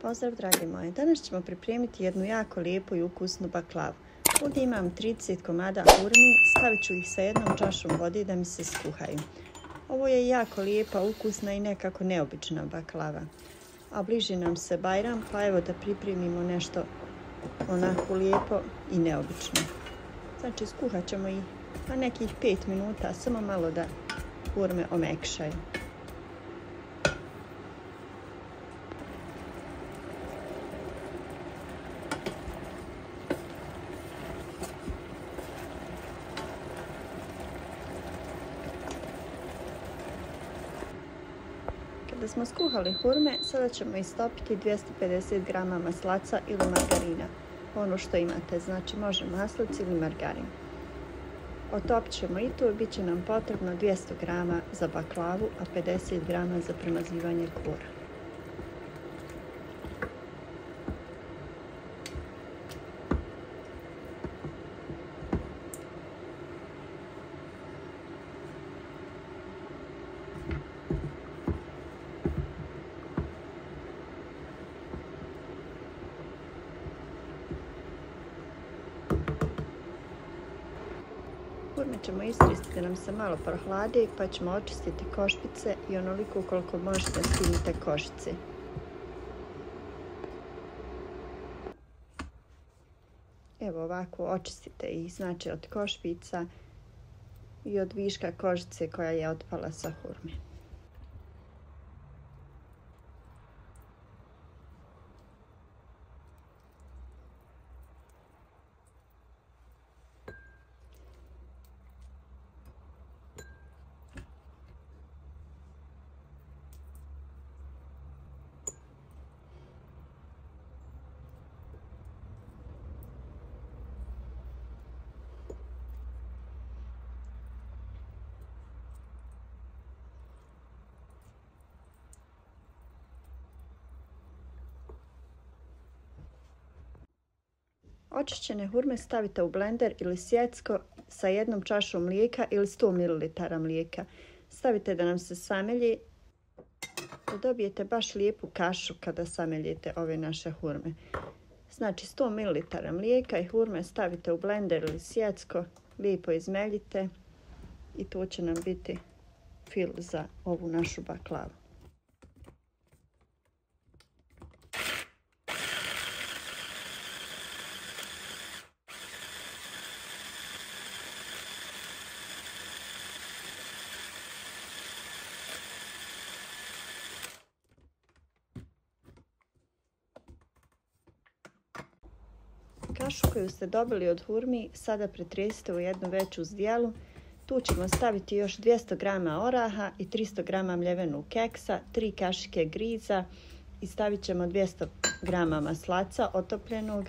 Pozdrav dragi moji, danas ćemo pripremiti jednu jako lijepu i ukusnu baklavu. Ovdje imam 30 komada hurmi, stavit ću ih sa jednom čašom vode da mi se skuhaju. Ovo je jako lijepa, ukusna i nekako neobična baklava. A bliži nam se Bajram, pa evo da pripremimo nešto onako lijepo i neobično. Znači skuhat ćemo ih na nekih 5 minuta, samo malo da hurme omekšaju. Kada smo skuhali hurme, sada ćemo istopiti 250 g maslaca ili margarina. Ono što imate, znači može maslac ili margarin. Otopit ćemo i to, bit će nam potrebno 200 g za baklavu, a 50 g za premazivanje kora. Hurme ćemo istresti da nam se malo prohlade, pa ćemo očistiti košpice i onoliko koliko možete skinite košice. Evo ovako očistite ih, znači od košpica i od viška kožice koja je otpala sa hurme. Očišćene hurme stavite u blender ili sjecko sa jednom čašom mlijeka ili 100 ml mlijeka. Stavite da nam se samelji, da dobijete baš lijepu kašu kada sameljete ove naše hurme. Znači 100 ml mlijeka i hurme stavite u blender ili sjecko, lijepo izmeljite i to će nam biti fil za ovu našu baklavu. Kašu koju ste dobili od hurmi sada pretresite u jednu veću zdjelu. Tu ćemo staviti još 200 g oraha i 300 g mljevenog keksa, 3 kašike griza i stavit ćemo 200 g maslaca otopljenog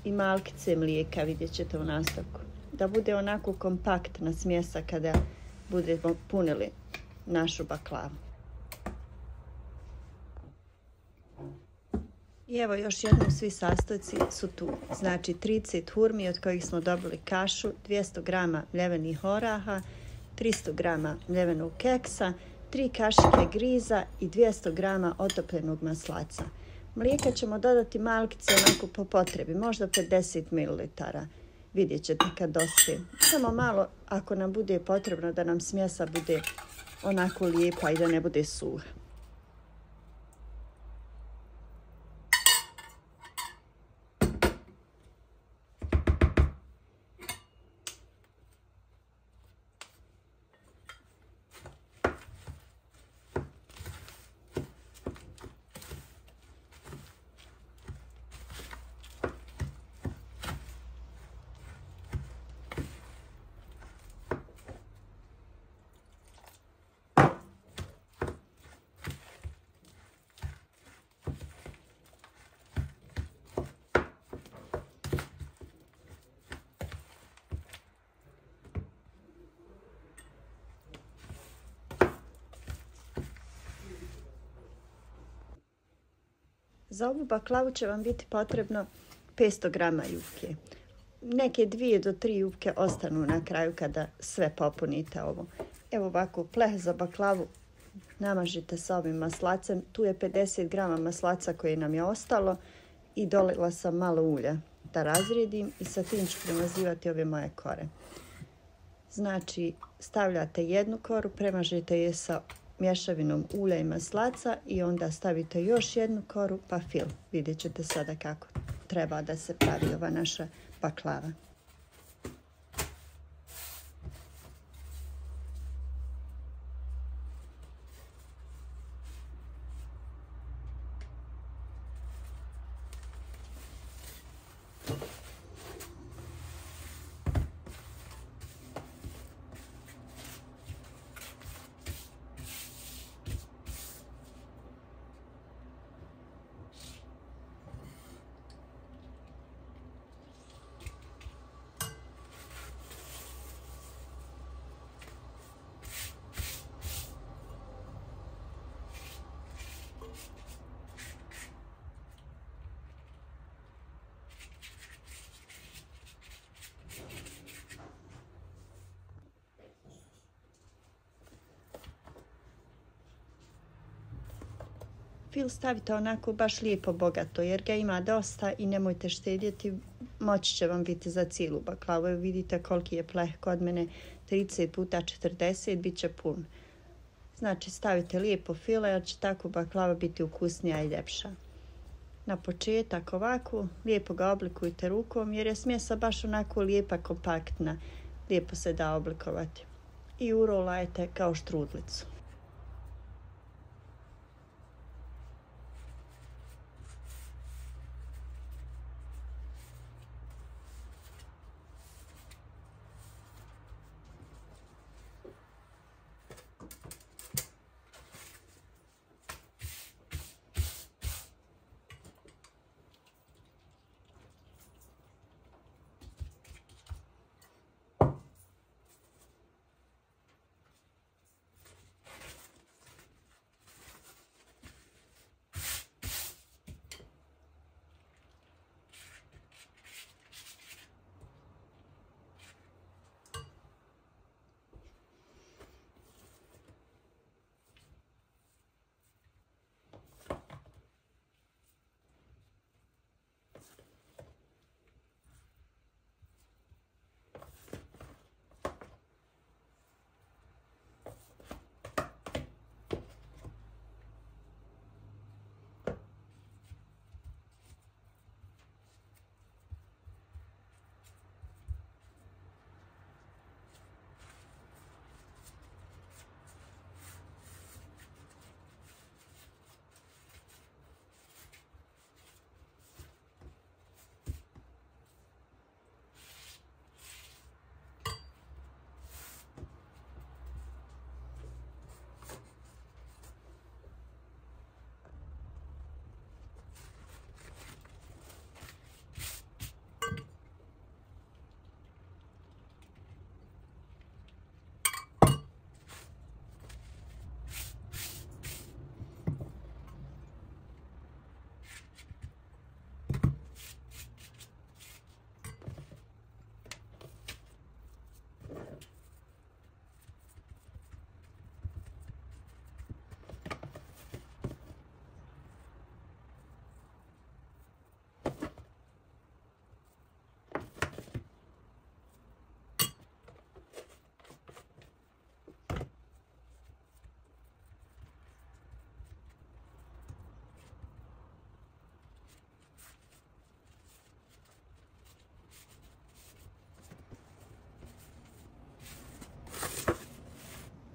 i malkice mlijeka, vidjet ćete u nastavku. Da bude onako kompaktna smjesa kada budemo punili našu baklavu. I evo još jednom svi sastojci su tu. Znači 30 hurmi od kojih smo dobili kašu, 200 g mljevenih oraha, 300 g mljevenog keksa, 3 kašike griza i 200 g otopljenog maslaca. Mlijeka ćemo dodati malkice onako po potrebi, možda 50 ml. Vidjet ćete kad dospije. Samo malo ako nam bude potrebno da nam smjesa bude onako lijepa i da ne bude suha. Za ovu baklavu će vam biti potrebno 500 g jufke. Neke 2 do 3 jufke ostanu na kraju kada sve popunite ovo. Evo ovako, pleh za baklavu namažite sa ovim maslacem. Tu je 50 grama maslaca koje nam je ostalo i dolila sam malo ulja da razrijedim i sa tim ću premazivati ove moje kore. Znači, stavljate jednu koru, premažite je sa mješavinom ulja i maslaca i onda stavite još jednu koru pa fil. Vidjet ćete sada kako treba da se pravi ova naša baklava. Fil stavite onako baš lijepo bogato jer ga ima dosta i nemojte štedjeti, moći će vam biti za cijelu baklavu. Evo vidite koliki je pleh kod mene, 30 puta 40 bit će pun. Znači stavite lijepo file jer će tako baklava biti ukusnija i ljepša. Na početak ovako lijepo ga oblikujte rukom jer je smjesa baš onako lijepa, kompaktna, lijepo se da oblikovati. I urolajte kao štrudlicu.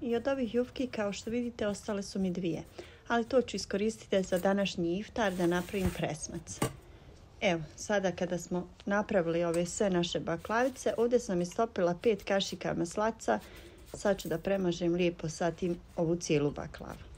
I od ovih jufki, kao što vidite, ostale su mi dvije. Ali to ću iskoristiti za današnji iftar da napravim presmac. Evo, sada kada smo napravili ove sve naše baklavice, ovdje sam istopila 5 kašika maslaca. Sad ću da premažem lijepo sa tim ovu cijelu baklavu.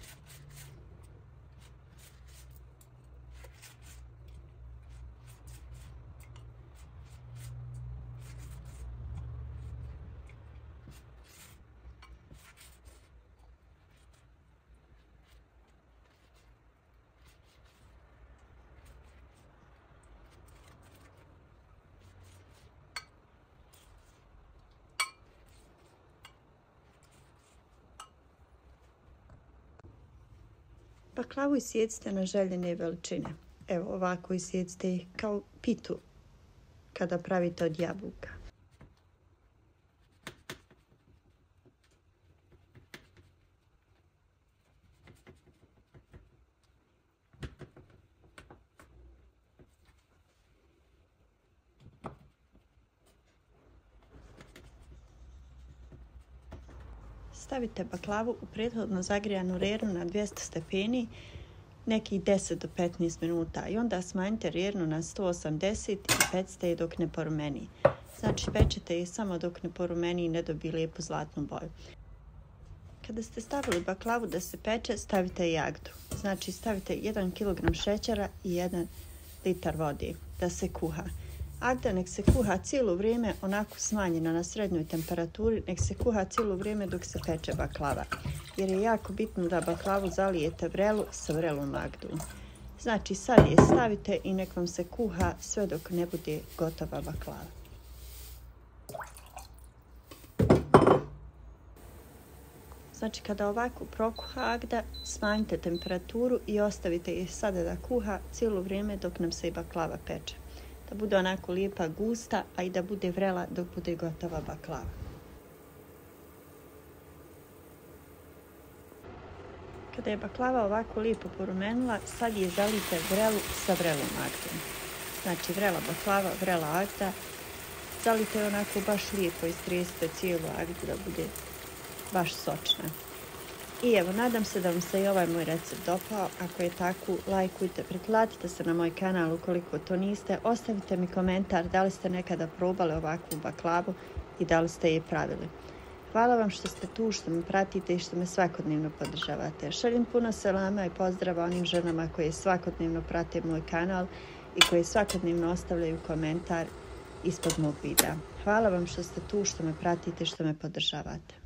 Baklavu isjecite na željene veličine. Evo ovako isjecite ih kao pitu kada pravite od jabuka. Stavite baklavu u prethodno zagrijanu rernu na 200 stepeni nekih 10 do 15 minuta i onda smanjite rernu na 180 i pecite je dok ne porumeni. Znači pečete je samo dok ne porumeni i ne dobije lijepu zlatnu boju. Kada ste stavili baklavu da se peče, stavite jagdu. Znači stavite 1 kg šećera i 1 litar vode da se kuha. Agda nek se kuha cijelo vrijeme onako smanjena na srednjoj temperaturi, nek se kuha cijelo vrijeme dok se peče baklava. Jer je jako bitno da baklavu zalijete vrelu sa vrelom agdom. Znači sad je stavite i nek vam se kuha sve dok ne bude gotova baklava. Znači kada ovako prokuha agda, smanjite temperaturu i ostavite je sada da kuha cijelo vrijeme dok nam se i baklava peče. Da bude onako lijepa, gusta, a i da bude vrela dok bude gotova baklava. Kada je baklava ovako lijepo porumenila, sad je zalijte vrelu sa vrelom agdom. Znači vrela baklava, vrela agda. Zalijte je onako baš lijepo, istresite cijelu agdu da bude baš sočna. I evo, nadam se da vam se i ovaj moj recept dopao. Ako je tako, lajkujte, pretplatite se na moj kanal ukoliko to niste. Ostavite mi komentar da li ste nekada probali ovakvu baklavu i da li ste je pravili. Hvala vam što ste tu, što me pratite i što me svakodnevno podržavate. Šaljem puno selama i pozdrava onim ženama koje svakodnevno prate moj kanal i koje svakodnevno ostavljaju komentar ispod mog videa. Hvala vam što ste tu, što me pratite i što me podržavate.